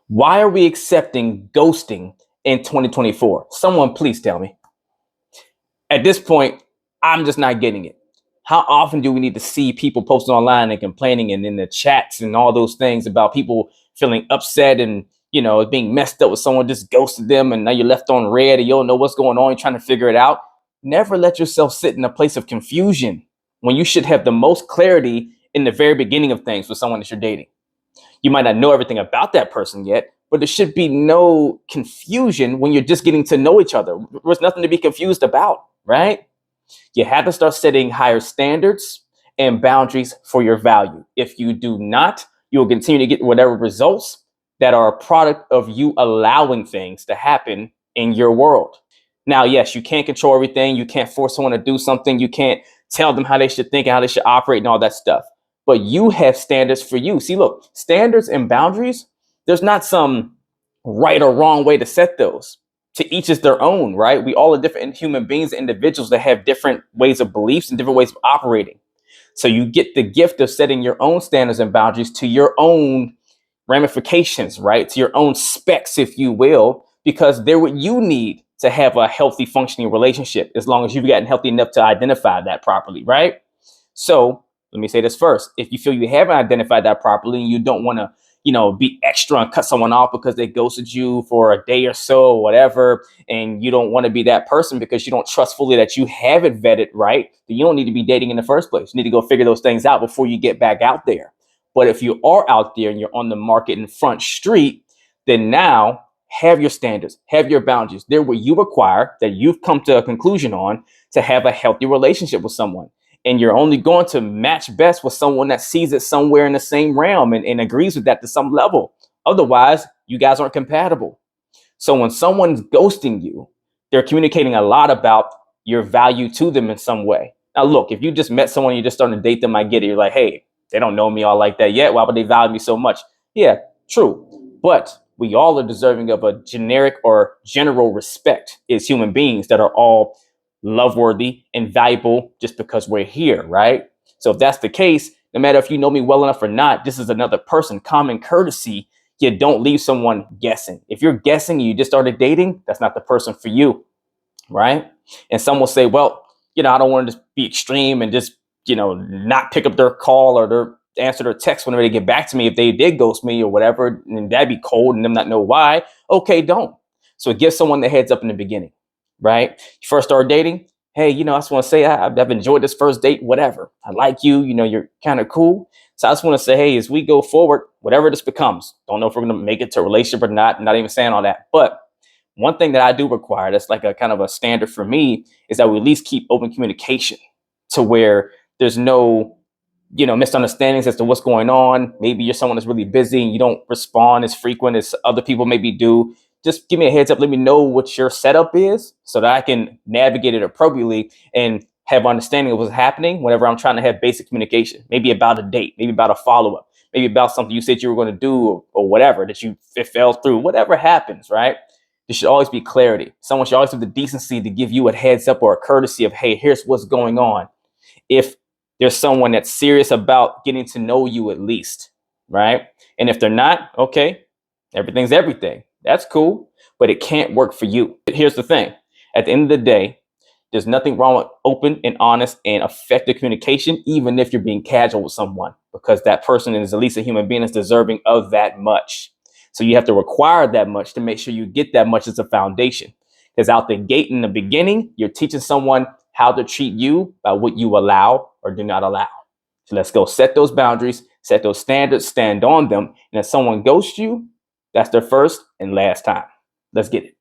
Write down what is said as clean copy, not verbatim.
Why are we accepting ghosting in 2024? Someone please tell me. At this point, I'm just not getting it. How often do we need to see people posting online and complaining and in the chats and all those things about people feeling upset and being messed up with someone just ghosted them and now you're left on red and you don't know what's going on, you're trying to figure it out. Never let yourself sit in a place of confusion when you should have the most clarity in the very beginning of things with someone that you're dating. You might not know everything about that person yet, but there should be no confusion when you're just getting to know each other. There's nothing to be confused about, right? You have to start setting higher standards and boundaries for your value. If you do not, you will continue to get whatever results that are a product of you allowing things to happen in your world. Now, yes, you can't control everything. You can't force someone to do something. You can't tell them how they should think and how they should operate and all that stuff. But you have standards for you. See, look, standards and boundaries, there's not some right or wrong way to set those. To each is their own, right? We all are different human beings, individuals that have different ways of beliefs and different ways of operating. So you get the gift of setting your own standards and boundaries to your own ramifications, right? To your own specs, if you will, because they're what you need to have a healthy, functioning relationship, as long as you've gotten healthy enough to identify that properly, right? So let me say this first. If you feel you haven't identified that properly and you don't want to, be extra and cut someone off because they ghosted you for a day or so or whatever, and you don't want to be that person because you don't trust fully that you have it vetted right, then you don't need to be dating in the first place. You need to go figure those things out before you get back out there. But if you are out there and you're on the market in Front Street, then now have your standards, have your boundaries. They're what you require, that you've come to a conclusion on, to have a healthy relationship with someone. And you're only going to match best with someone that sees it somewhere in the same realm and agrees with that to some level. Otherwise, you guys aren't compatible. So when someone's ghosting you, they're communicating a lot about your value to them in some way. Now, look, if you just met someone, you're just starting to date them, I get it. You're like, hey, they don't know me all like that yet. Why would they value me so much? Yeah, true. But we all are deserving of a generic or general respect as human beings that are all love worthy and valuable just because we're here, right? So if that's the case, no matter if you know me well enough or not, this is another person. Common courtesy, you don't leave someone guessing. If you're guessing and you just started dating, that's not the person for you, right? And some will say, well, I don't want to just be extreme and just, not pick up their call or their answer their text whenever they get back to me if they did ghost me or whatever, and that'd be cold and them not know why. Okay, don't. So give someone the heads up in the beginning, right? You first start dating. Hey, I just want to say I've enjoyed this first date, whatever. I like you, you're kind of cool. So I just want to say, hey, as we go forward, whatever this becomes, don't know if we're going to make it to a relationship or not. I'm not even saying all that. But one thing that I do require that's like a kind of a standard for me is that we at least keep open communication to where there's no, misunderstandings as to what's going on. Maybe you're someone that's really busy and you don't respond as frequent as other people maybe do. Just give me a heads up. Let me know what your setup is so that I can navigate it appropriately and have understanding of what's happening whenever I'm trying to have basic communication, maybe about a date, maybe about a follow-up, maybe about something you said you were going to do or whatever that it fell through, whatever happens, right? There should always be clarity. Someone should always have the decency to give you a heads up or a courtesy of, hey, here's what's going on. If there's someone that's serious about getting to know you at least, right? And if they're not, okay, everything's everything. That's cool, but it can't work for you. Here's the thing. At the end of the day, there's nothing wrong with open and honest and effective communication, even if you're being casual with someone, because that person is at least a human being that's deserving of that much. So you have to require that much to make sure you get that much as a foundation. Because out the gate in the beginning, you're teaching someone how to treat you by what you allow or do not allow. So let's go set those boundaries, set those standards, stand on them. And if someone ghosts you, that's their first and last time. Let's get it.